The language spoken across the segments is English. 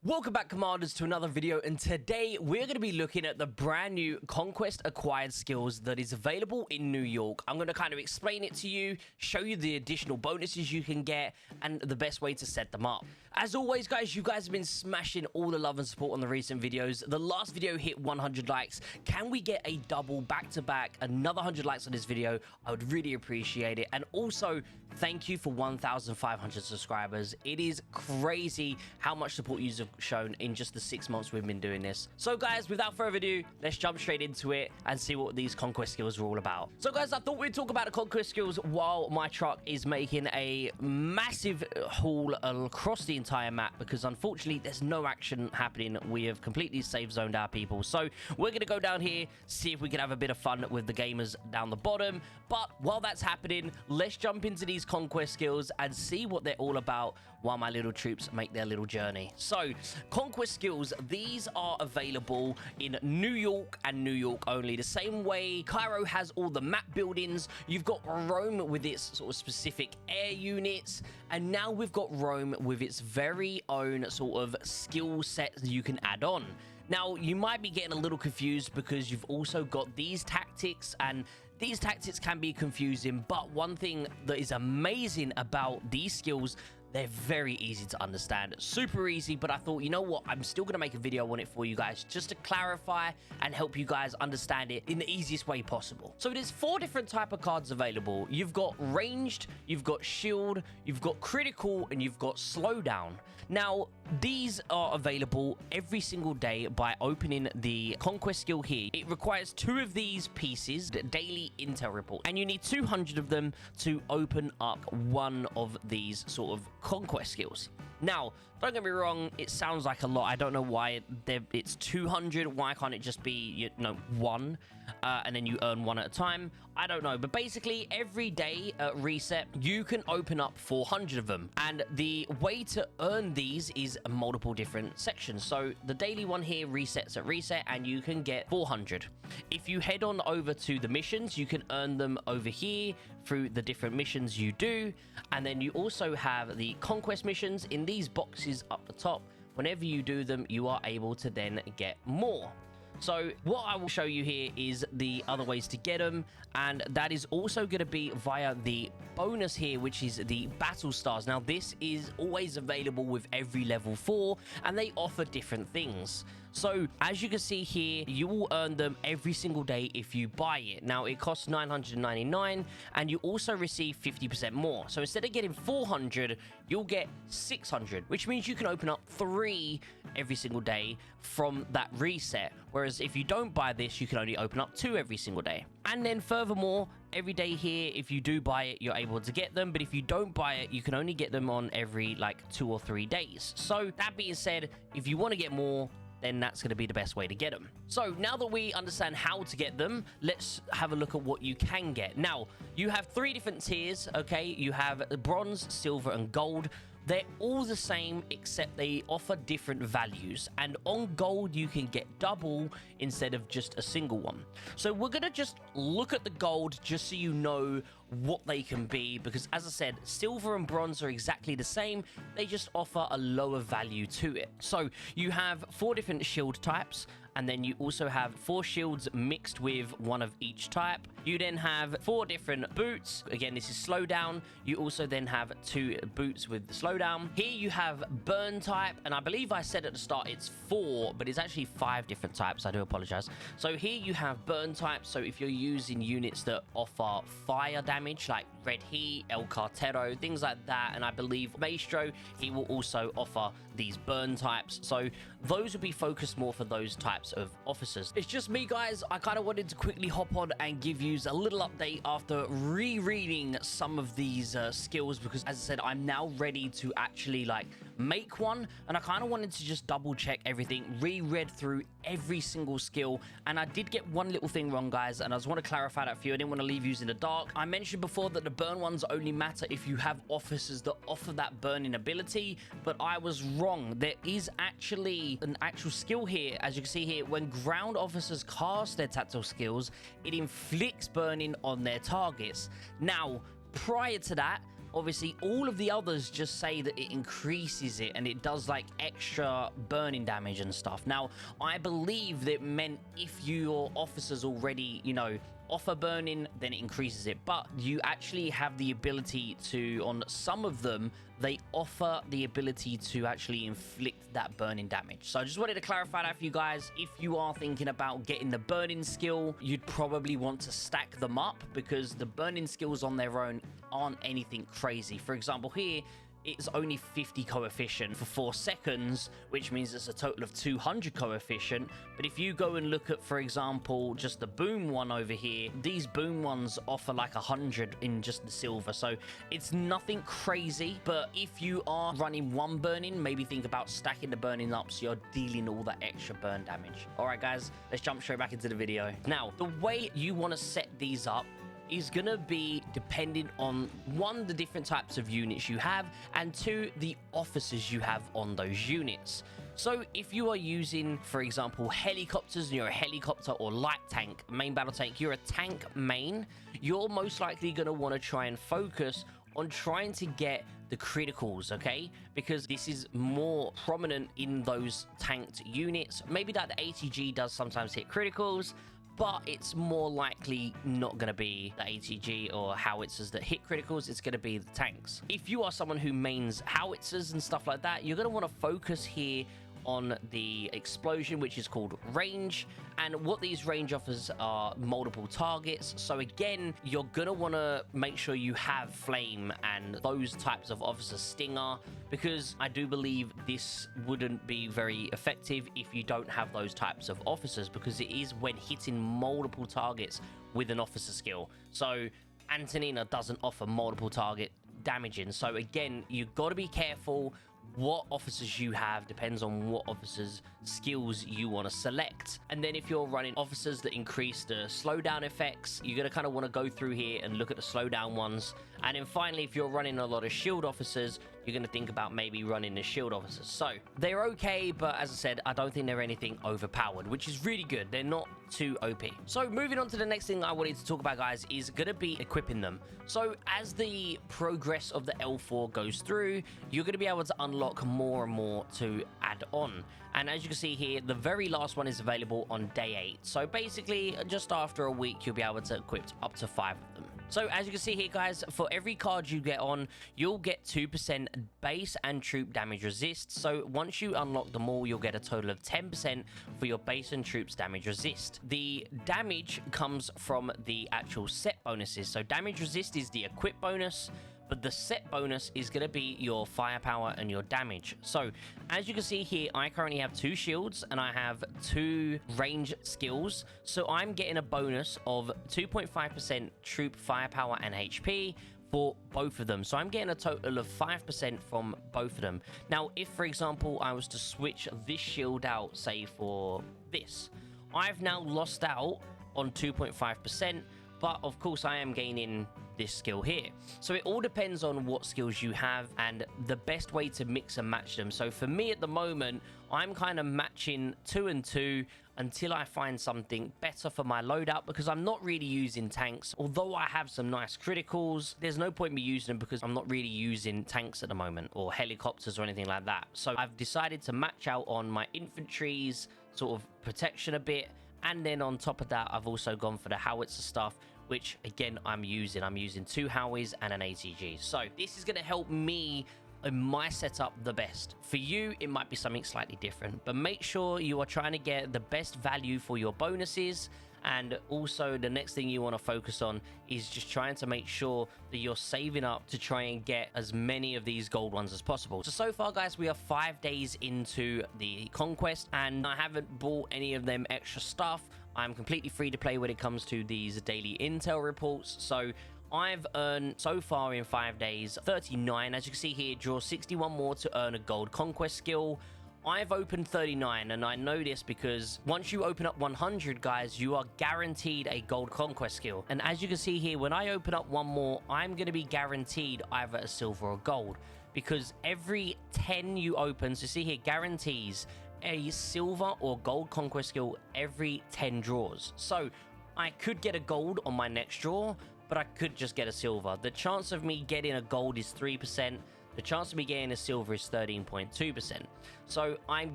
Welcome back, Commanders, to another video, and today we're going to be looking at the brand new Conquest acquired skills that is available in New York. I'm going to kind of explain it to you, show you the additional bonuses you can get, and the best way to set them up. As always, guys, you guys have been smashing all the love and support on the recent videos. The last video hit 100 likes. Can we get a double back-to-back, another 100 likes on this video? I would really appreciate it. And also, thank you for 1,500 subscribers. It is crazy how much support you've shown in just the 6 months we've been doing this. So guys, without further ado, let's jump straight into it and see what these Conquest skills are all about. So guys, I thought we'd talk about the Conquest skills while my truck is making a massive haul across the entire map, because unfortunately there's no action happening. We have completely safe zoned our people. So we're going to go down here, see if we can have a bit of fun with the gamers down the bottom. But while that's happening, let's jump into these Conquest skills and see what they're all about while my little troops make their little journey. So Conquest skills, these are available in New York and New York only. The same way Cairo has all the map buildings, you've got Rome with its sort of specific air units, and now we've got Rome with its very own sort of skill set that you can add on. Now, you might be getting a little confused because you've also got these tactics, and these tactics can be confusing, but one thing that is amazing about these skills, they're very easy to understand, super easy. But I thought, you know what, I'm still going to make a video on it for you guys just to clarify and help you guys understand it in the easiest way possible. So there's 4 different type of cards available. You've got ranged, you've got shield, you've got critical, and you've got slowdown. Now, these are available every single day by opening the Conquest skill here. It requires 2 of these pieces, the daily intel report, and you need 200 of them to open up one of these sort of Conquest skills. Now, don't get me wrong, it sounds like a lot. I don't know why it's 200. Why can't it just be, 1? And then you earn 1 at a time? I don't know. But basically, every day at reset, you can open up 400 of them. And the way to earn these is multiple different sections. So the daily one here resets at reset, and you can get 400. If you head on over to the missions, you can earn them over here through the different missions you do. And then you also have the Conquest missions in these boxes up the top. Whenever you do them, you are able to then get more. So what I will show you here is the other ways to get them, and that is also going to be via the bonus here, which is the battle stars. Now, this is always available with every level 4, and they offer different things. So as you can see here, you will earn them every single day if you buy it. Now, it costs $999, and you also receive 50% more. So instead of getting 400, you'll get 600, which means you can open up 3 every single day from that reset. Whereas if you don't buy this, you can only open up 2 every single day. And then furthermore, every day here, if you do buy it, you're able to get them. But if you don't buy it, you can only get them on every 2 or 3 days. So that being said, if you want to get more, then that's going to be the best way to get them. So now that we understand how to get them, let's have a look at what you can get. Now, you have 3 different tiers, okay? You have bronze, silver, and gold. They're all the same, except they offer different values. And on gold, you can get double instead of just a single one. So we're going to just look at the gold just so you know what they can be, because as I said, silver and bronze are exactly the same. They just offer a lower value to it. So you have 4 different shield types, and then you also have 4 shields mixed with 1 of each type. You then have 4 different boots. Again, this is slowdown. You also then have 2 boots with the slowdown. Here you have burn type, and I believe I said at the start it's 4, but it's actually 5 different types. I do apologize. So here you have burn type. So if you're using units that offer fire damage, like Red Heat, El Cartero, things like that, and I believe Maestro, he will also offer these burn types. So those will be focused more for those types of officers. It's just me, guys. I kind of wanted to quickly hop on and give you a little update after rereading some of these skills, because as I said, I'm now ready to actually make one, and I kind of wanted to just double check everything, reread through every single skill. And I did get one little thing wrong, guys, and I just want to clarify that for you. I didn't want to leave you in the dark. I mentioned before that the burn ones only matter if you have officers that offer that burning ability, but I was wrong. There is actually an actual skill here. As you can see here, when ground officers cast their tactical skills, it inflicts burning on their targets. Now, prior to that, obviously all of the others just say that it increases it and it does like extra burning damage and stuff. Now, I believe that meant if your officers already, you know, offer burning, then it increases it. But you actually have the ability to, on some of them, they offer the ability to actually inflict that burning damage. So I just wanted to clarify that for you guys. If you are thinking about getting the burning skill, you'd probably want to stack them up, because the burning skills on their own aren't anything crazy. For example, here, it's only 50 coefficient for 4 seconds, which means it's a total of 200 coefficient. But if you go and look at, for example, just the boom one over here, these boom ones offer like 100 in just the silver. So it's nothing crazy, but if you are running one burning, maybe think about stacking the burning up so you're dealing all that extra burn damage. All right, guys, let's jump straight back into the video. Now, the way you want to set these up is gonna be dependent on, one, the different types of units you have, and two, the officers you have on those units. So if you are using, for example, helicopters, and you're a helicopter or light tank, main battle tank, you're a tank main, you're most likely gonna want to try and focus on trying to get the criticals, okay? Because this is more prominent in those tanked units. Maybe that the ATG does sometimes hit criticals, but it's more likely not going to be the ATG or howitzers that hit criticals. It's going to be the tanks. If you are someone who mains howitzers and stuff like that, you're going to want to focus here on the explosion, which is called range. And what these range offers are multiple targets. So again, you're gonna want to make sure you have flame and those types of officers, stinger, because I do believe this wouldn't be very effective if you don't have those types of officers, because it is when hitting multiple targets with an officer skill. So Antonina doesn't offer multiple target damaging. So again, you've got to be careful what officers you have. Depends on what officers skills you want to select. And then if you're running officers that increase the slowdown effects, you're going to kind of want to go through here and look at the slowdown ones. And then finally, if you're running a lot of shield officers, you're going to think about maybe running the shield officers. So they're okay, but as I said, I don't think they're anything overpowered, which is really good. They're not too OP. So moving on to the next thing I wanted to talk about, guys, is going to be equipping them. So as the progress of the L4 goes through, you're going to be able to unlock more and more to add on. And as you can see here, the very last one is available on day 8. So basically, just after a week, you'll be able to equip up to 5 of them. So as you can see here, guys, for every card you get on, you'll get 2% base and troop damage resist. So once you unlock them all, you'll get a total of 10% for your base and troops damage resist. The damage comes from the actual set bonuses. So damage resist is the equip bonus, but the set bonus is going to be your firepower and your damage. So as you can see here, I currently have 2 shields and I have 2 range skills. So I'm getting a bonus of 2.5% troop firepower and HP for both of them. So I'm getting a total of 5% from both of them. Now, if, for example, I was to switch this shield out, say for this, I've now lost out on 2.5%, but of course I am gaining this skill here. So it all depends on what skills you have and the best way to mix and match them. So for me at the moment, I'm kind of matching 2 and 2 until I find something better for my loadout, because I'm not really using tanks. Although I have some nice criticals, there's no point me using them because I'm not really using tanks at the moment, or helicopters or anything like that. So I've decided to match out on my infantry's sort of protection a bit. And then on top of that, I've also gone for the howitzer stuff, which again, I'm using 2 Howies and an ATG. So this is going to help me in my setup the best. For you, it might be something slightly different, but make sure you are trying to get the best value for your bonuses. And also the next thing you want to focus on is just trying to make sure that you're saving up to try and get as many of these gold ones as possible. So far, guys, we are 5 days into the Conquest and I haven't bought any of them extra stuff. I'm completely free to play when it comes to these daily intel reports. So I've earned so far in 5 days 39. As you can see here, draw 61 more to earn a gold conquest skill. I've opened 39, and I know this because once you open up 100, guys, you are guaranteed a gold conquest skill. And as you can see here, when I open up one more, I'm going to be guaranteed either a silver or gold, because every 10 you open, so see here, guarantees a silver or gold conquest skill every 10 draws. So I could get a gold on my next draw, but I could just get a silver. The chance of me getting a gold is 3%. The chance of me getting a silver is 13.2%. So I'm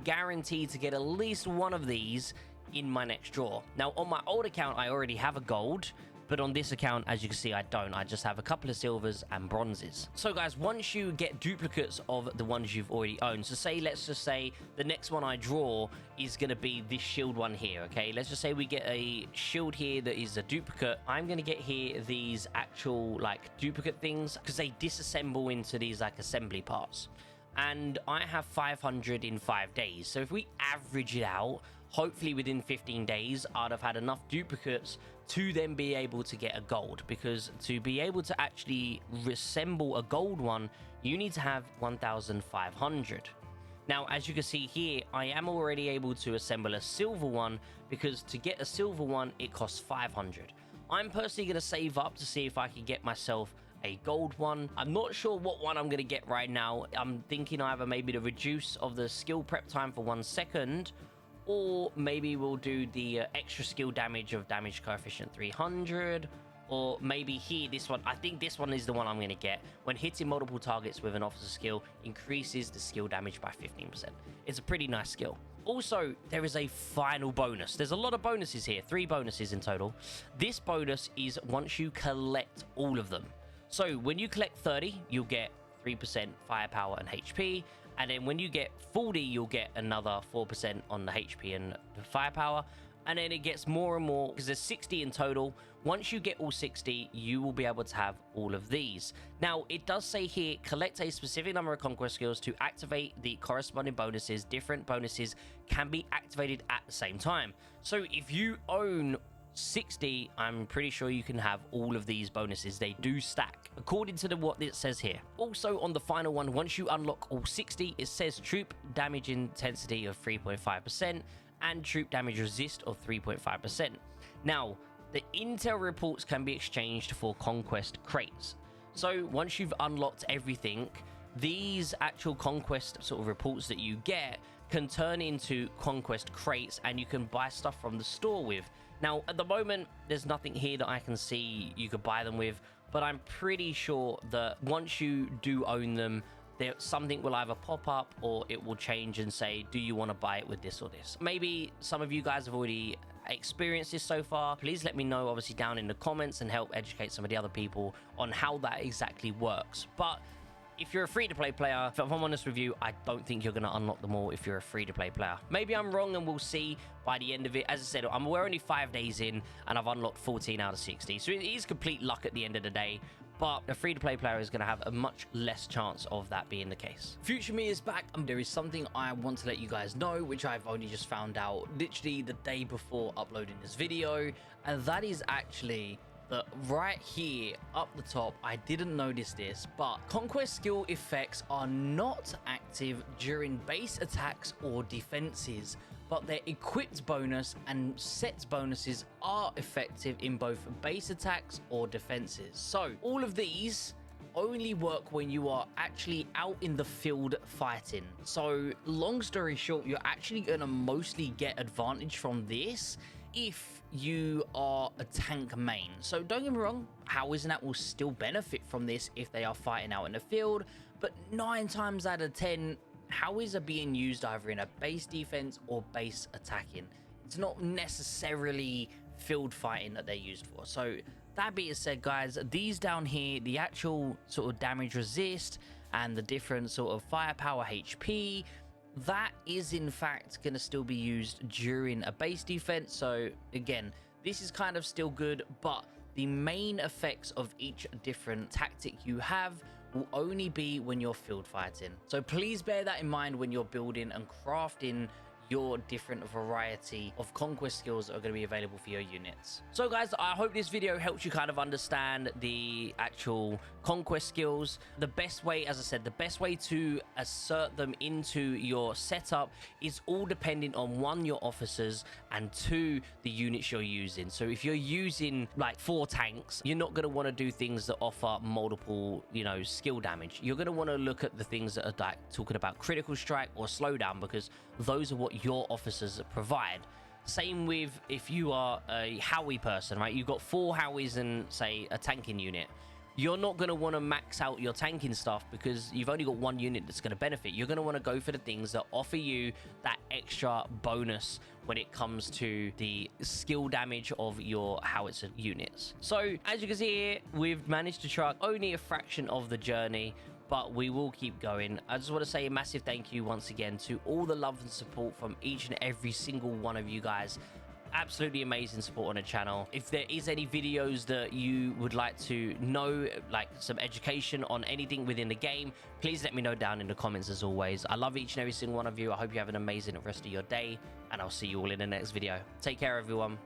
guaranteed to get at least one of these in my next draw. Now, on my old account, I already have a gold, but on this account, as you can see, I don't. I just have a couple of silvers and bronzes. So guys, once you get duplicates of the ones you've already owned, so say, let's just say the next one I draw is going to be this shield one here, okay? Let's just say we get a shield here that is a duplicate. I'm going to get here these actual like duplicate things because they disassemble into these like assembly parts. And I have 500 in 5 days. So if we average it out, hopefully within 15 days, I'd have had enough duplicates to then be able to get a gold, because to be able to actually reassemble a gold one, you need to have 1,500. Now, as you can see here, I am already able to assemble a silver one, because to get a silver one, it costs 500. I'm personally going to save up to see if I can get myself a gold one. I'm not sure what one I'm going to get right now. I'm thinking either maybe the reduce of the skill prep time for 1 second, or maybe we'll do the extra skill damage of damage coefficient 300, or maybe here, this one. I think this one is the one I'm going to get. When hitting multiple targets with an officer skill, increases the skill damage by 15%. It's a pretty nice skill. Also, there is a final bonus. There's a lot of bonuses here, 3 bonuses in total. This bonus is once you collect all of them. So when you collect 30, you'll get 3% firepower and HP. And then when you get 40, you'll get another 4% on the HP and the firepower. And then it gets more and more, because there's 60 in total. Once you get all 60, you will be able to have all of these. Now, it does say here, collect a specific number of conquest skills to activate the corresponding bonuses. Different bonuses can be activated at the same time. So if you own 60, I'm pretty sure you can have all of these bonuses. They do stack according to what it says here. Also, on the final one, once you unlock all 60, it says troop damage intensity of 3.5% and troop damage resist of 3.5%. Now, the intel reports can be exchanged for conquest crates. So once you've unlocked everything, these actual conquest sort of reports that you get can turn into conquest crates, and you can buy stuff from the store with. Now, at the moment, there's nothing here that I can see you could buy them with, but I'm pretty sure that once you do own them, something will either pop up or it will change and say, do you want to buy it with this or this? Maybe some of you guys have already experienced this so far. Please let me know, obviously, down in the comments, and help educate some of the other people on how that exactly works. But if you're a free-to-play player, if I'm honest with you, I don't think you're going to unlock them all if you're a free-to-play player. Maybe I'm wrong, and we'll we'll by the end of it. As I said, we're only 5 days in, and I've unlocked 14 out of 60. So it is complete luck at the end of the day. But a free-to-play player is going to have a much less chance of that being the case. Future me is back, and there is something I want to let you guys know, which I've only just found out literally the day before uploading this video, and that is actually that right here up the top, I didn't notice this, but conquest skill effects are not active during base attacks or defenses, but their equipped bonus and sets bonuses are effective in both base attacks or defenses. So all of these only work when you are actually out in the field fighting. So long story short, you're actually going to mostly get advantage from this if you are a tank main. So don't get me wrong, Howiznat will still benefit from this if they are fighting out in the field, but 9 times out of 10, Howies are being used either in a base defense or base attacking. It's not necessarily field fighting that they're used for. So that being said, guys, these down here, the actual sort of damage resist and the different sort of firepower HP, that is in fact going to still be used during a base defense. So again, this is kind of still good, but the main effects of each different tactic you have will only be when you're field fighting. So please bear that in mind when you're building and crafting your different variety of conquest skills that are going to be available for your units. So guys, I hope this video helps you kind of understand the actual conquest skills. The best way, as I said, the best way to assert them into your setup is all depending on 1, your officers, and 2, the units you're using. So if you're using like 4 tanks, you're not going to want to do things that offer multiple, skill damage. You're going to want to look at the things that are like talking about critical strike or slowdown, because those are what your officers provide. Same with if you are a Howie person, right? You've got 4 Howies and, say, a tanking unit. You're not going to want to max out your tanking stuff because you've only got 1 unit that's going to benefit. You're going to want to go for the things that offer you that extra bonus when it comes to the skill damage of your howitzer units. So as you can see here, we've managed to truck only a fraction of the journey, but we will keep going. I just want to say a massive thank you once again to all the love and support from each and every single one of you guys. Absolutely amazing support on the channel. If there is any videos that you would like to know, like some education on anything within the game, please let me know down in the comments as always. I love each and every single one of you. I hope you have an amazing rest of your day, and I'll see you all in the next video. Take care, everyone.